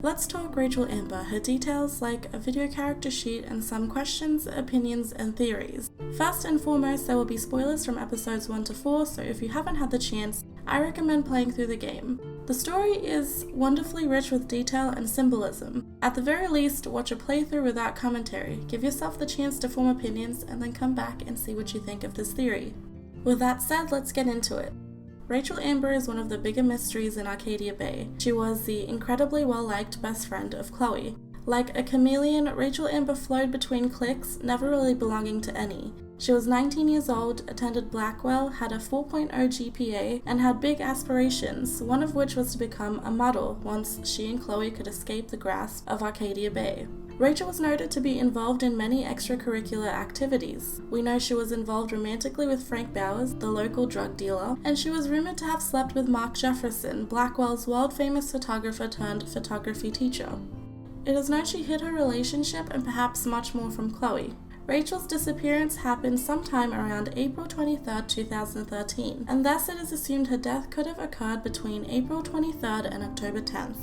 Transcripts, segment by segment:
Let's talk Rachel Amber, her details like a video character sheet and some questions, opinions, and theories. First and foremost, there will be spoilers from episodes 1 to 4, so if you haven't had the chance, I recommend playing through the game. The story is wonderfully rich with detail and symbolism. At the very least, watch a playthrough without commentary, give yourself the chance to form opinions, and then come back and see what you think of this theory. With that said, let's get into it. Rachel Amber is one of the bigger mysteries in Arcadia Bay. She was the incredibly well-liked best friend of Chloe. Like a chameleon, Rachel Amber flowed between cliques, never really belonging to any. She was 19 years old, attended Blackwell, had a 4.0 GPA, and had big aspirations, one of which was to become a model once she and Chloe could escape the grasp of Arcadia Bay. Rachel was noted to be involved in many extracurricular activities. We know she was involved romantically with Frank Bowers, the local drug dealer, and she was rumored to have slept with Mark Jefferson, Blackwell's world-famous photographer turned photography teacher. It is known she hid her relationship and perhaps much more from Chloe. Rachel's disappearance happened sometime around April 23, 2013, and thus it is assumed her death could have occurred between April 23rd and October 10th.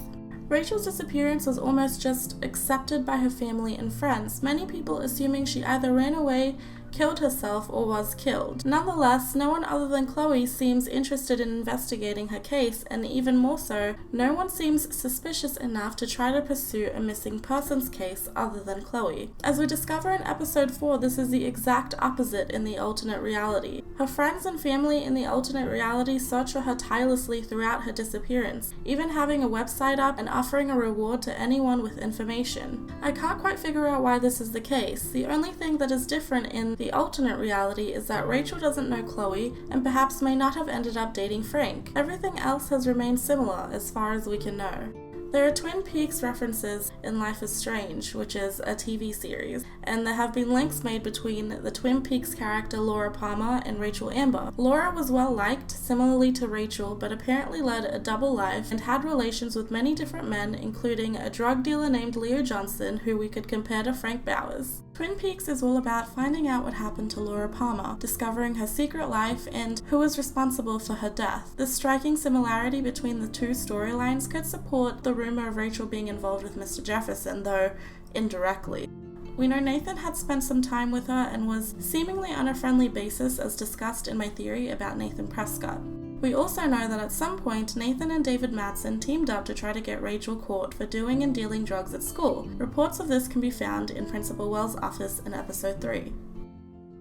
Rachel's disappearance was almost just accepted by her family and friends, many people assuming she either ran away, killed herself, or was killed. Nonetheless, no one other than Chloe seems interested in investigating her case, and even more so, no one seems suspicious enough to try to pursue a missing persons case other than Chloe. As we discover in episode 4, this is the exact opposite in the alternate reality. Her friends and family in the alternate reality search for her tirelessly throughout her disappearance, even having a website up and offering a reward to anyone with information. I can't quite figure out why this is the case. The only thing that is different in the alternate reality is that Rachel doesn't know Chloe and perhaps may not have ended up dating Frank. Everything else has remained similar as far as we can know. There are Twin Peaks references in Life is Strange, which is a TV series, and there have been links made between the Twin Peaks character Laura Palmer and Rachel Amber. Laura was well liked, similarly to Rachel, but apparently led a double life and had relations with many different men, including a drug dealer named Leo Johnson, who we could compare to Frank Bowers. Twin Peaks is all about finding out what happened to Laura Palmer, discovering her secret life, and who was responsible for her death. This striking similarity between the two storylines could support the rumor of Rachel being involved with Mr. Jefferson, though indirectly. We know Nathan had spent some time with her and was seemingly on a friendly basis, as discussed in my theory about Nathan Prescott. We also know that at some point, Nathan and David Madsen teamed up to try to get Rachel caught for doing and dealing drugs at school. Reports of this can be found in Principal Wells' office in episode 3.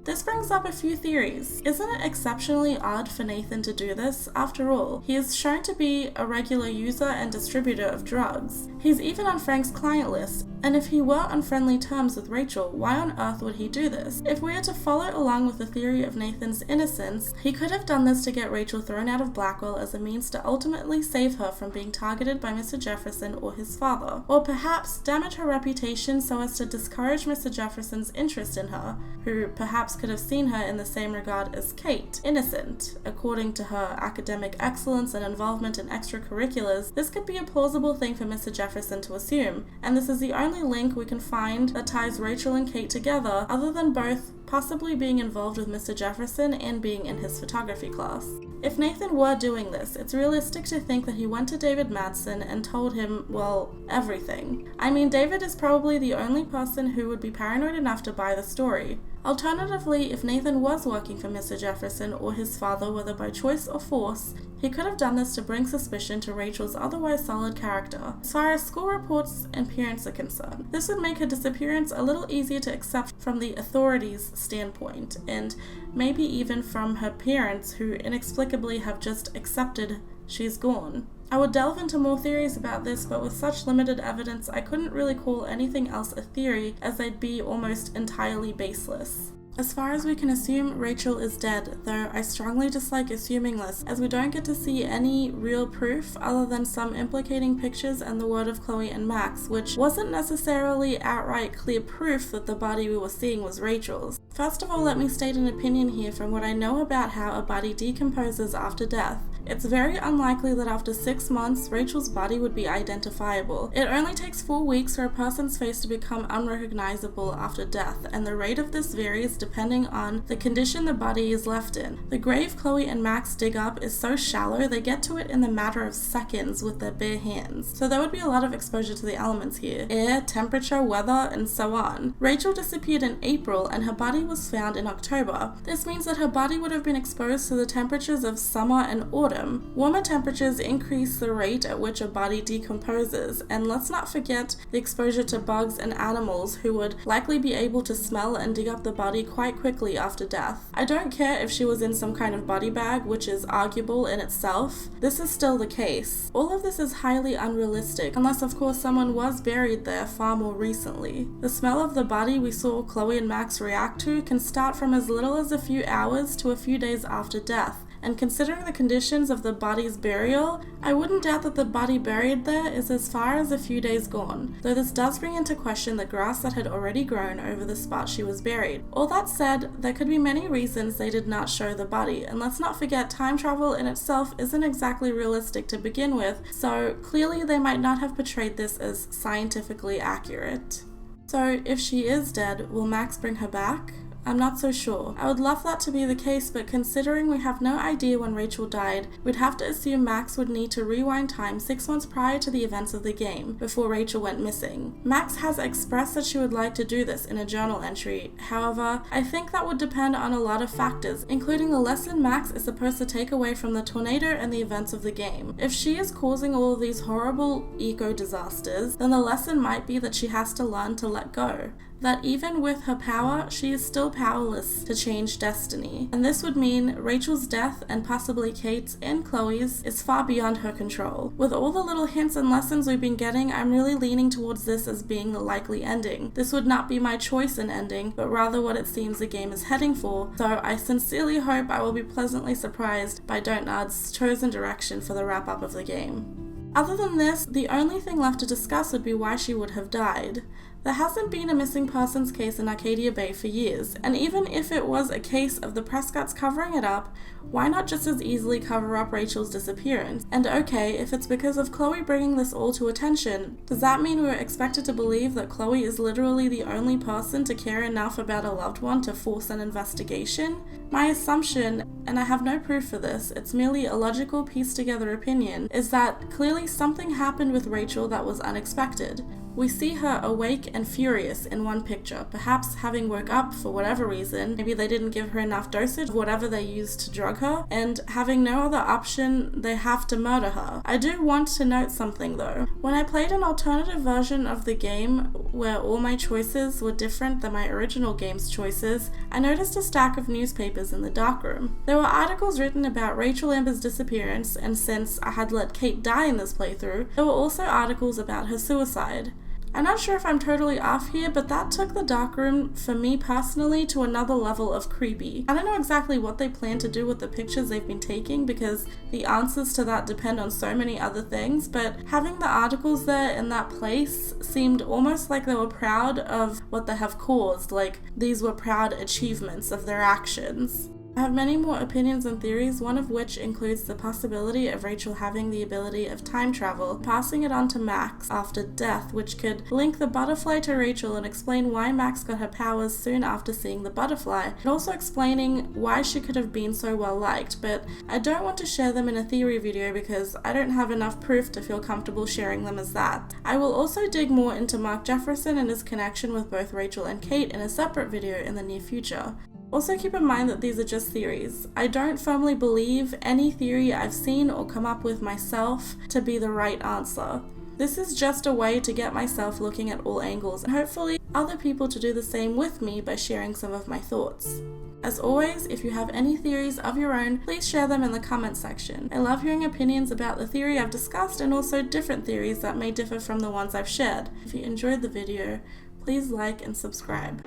This brings up a few theories. Isn't it exceptionally odd for Nathan to do this? After all, he is shown to be a regular user and distributor of drugs. He's even on Frank's client list, and if he were on friendly terms with Rachel, why on earth would he do this? If we are to follow along with the theory of Nathan's innocence, he could have done this to get Rachel thrown out of Blackwell as a means to ultimately save her from being targeted by Mr. Jefferson or his father, or perhaps damage her reputation so as to discourage Mr. Jefferson's interest in her, who perhaps could have seen her in the same regard as Kate, innocent. According to her academic excellence and involvement in extracurriculars, this could be a plausible thing for Mr. Jefferson to assume, and this is the only link we can find that ties Rachel and Kate together, other than both possibly being involved with Mr. Jefferson and being in his photography class. If Nathan were doing this, it's realistic to think that he went to David Madsen and told him, well, everything. I mean, David is probably the only person who would be paranoid enough to buy the story. Alternatively, if Nathan was working for Mr. Jefferson or his father, whether by choice or force, he could have done this to bring suspicion to Rachel's otherwise solid character. As far as school reports and parents are concerned, this would make her disappearance a little easier to accept from the authorities' standpoint, and maybe even from her parents, who inexplicably have just accepted she's gone. I would delve into more theories about this, but with such limited evidence, I couldn't really call anything else a theory, as they'd be almost entirely baseless. As far as we can assume, Rachel is dead, though I strongly dislike assuming this, as we don't get to see any real proof other than some implicating pictures and the word of Chloe and Max, which wasn't necessarily outright clear proof that the body we were seeing was Rachel's. First of all, let me state an opinion here from what I know about how a body decomposes after death. it's very unlikely that after 6 months, Rachel's body would be identifiable. It only takes 4 weeks for a person's face to become unrecognizable after death, and the rate of this varies depending on the condition the body is left in. The grave Chloe and Max dig up is so shallow, they get to it in the matter of seconds with their bare hands. So there would be a lot of exposure to the elements here: air, temperature, weather, and so on. Rachel disappeared in April and her body was found in October. This means that her body would have been exposed to the temperatures of summer and autumn. Warmer temperatures increase the rate at which a body decomposes, and let's not forget the exposure to bugs and animals who would likely be able to smell and dig up the body quite quickly after death. I don't care if she was in some kind of body bag, which is arguable in itself. This is still the case. All of this is highly unrealistic, unless of course someone was buried there far more recently. The smell of the body we saw Chloe and Max react to can start from as little as a few hours to a few days after death. And considering the conditions of the body's burial, I wouldn't doubt that the body buried there is as far as a few days gone, though this does bring into question the grass that had already grown over the spot she was buried. All that said, there could be many reasons they did not show the body, and let's not forget time travel in itself isn't exactly realistic to begin with, so clearly they might not have portrayed this as scientifically accurate. So if she is dead, will Max bring her back? I'm not so sure. I would love that to be the case, but considering we have no idea when Rachel died, we'd have to assume Max would need to rewind time 6 months prior to the events of the game, before Rachel went missing. Max has expressed that she would like to do this in a journal entry. However, I think that would depend on a lot of factors, including the lesson Max is supposed to take away from the tornado and the events of the game. If she is causing all of these horrible eco-disasters, then the lesson might be that she has to learn to let go. That even with her power, she is still powerless to change destiny. And this would mean Rachel's death, and possibly Kate's and Chloe's, is far beyond her control. With all the little hints and lessons we've been getting, I'm really leaning towards this as being the likely ending. This would not be my choice in ending, but rather what it seems the game is heading for, so I sincerely hope I will be pleasantly surprised by Dontnod's chosen direction for the wrap-up of the game. Other than this, the only thing left to discuss would be why she would have died. There hasn't been a missing persons case in Arcadia Bay for years, and even if it was a case of the Prescotts covering it up, why not just as easily cover up Rachel's disappearance? And okay, if it's because of Chloe bringing this all to attention, does that mean we're expected to believe that Chloe is literally the only person to care enough about a loved one to force an investigation? My assumption, and I have no proof for this, it's merely a logical pieced together opinion, is that clearly something happened with Rachel that was unexpected. We see her awake and furious in one picture, perhaps having woke up for whatever reason, maybe they didn't give her enough dosage of whatever they used to drug her, and having no other option, they have to murder her. I do want to note something though. When I played an alternative version of the game where all my choices were different than my original game's choices, I noticed a stack of newspapers in the darkroom. There were articles written about Rachel Amber's disappearance, and since I had let Kate die in this playthrough, there were also articles about her suicide. I'm not sure if I'm totally off here, but that took the darkroom, for me personally, to another level of creepy. I don't know exactly what they plan to do with the pictures they've been taking, because the answers to that depend on so many other things, but having the articles there in that place seemed almost like they were proud of what they have caused, like these were proud achievements of their actions. I have many more opinions and theories, one of which includes the possibility of Rachel having the ability of time travel, passing it on to Max after death, which could link the butterfly to Rachel and explain why Max got her powers soon after seeing the butterfly, and also explaining why she could have been so well liked, but I don't want to share them in a theory video because I don't have enough proof to feel comfortable sharing them as that. I will also dig more into Mark Jefferson and his connection with both Rachel and Kate in a separate video in the near future. Also keep in mind that these are just theories. I don't firmly believe any theory I've seen or come up with myself to be the right answer. This is just a way to get myself looking at all angles and hopefully other people to do the same with me by sharing some of my thoughts. As always, if you have any theories of your own, please share them in the comments section. I love hearing opinions about the theory I've discussed and also different theories that may differ from the ones I've shared. If you enjoyed the video, please like and subscribe.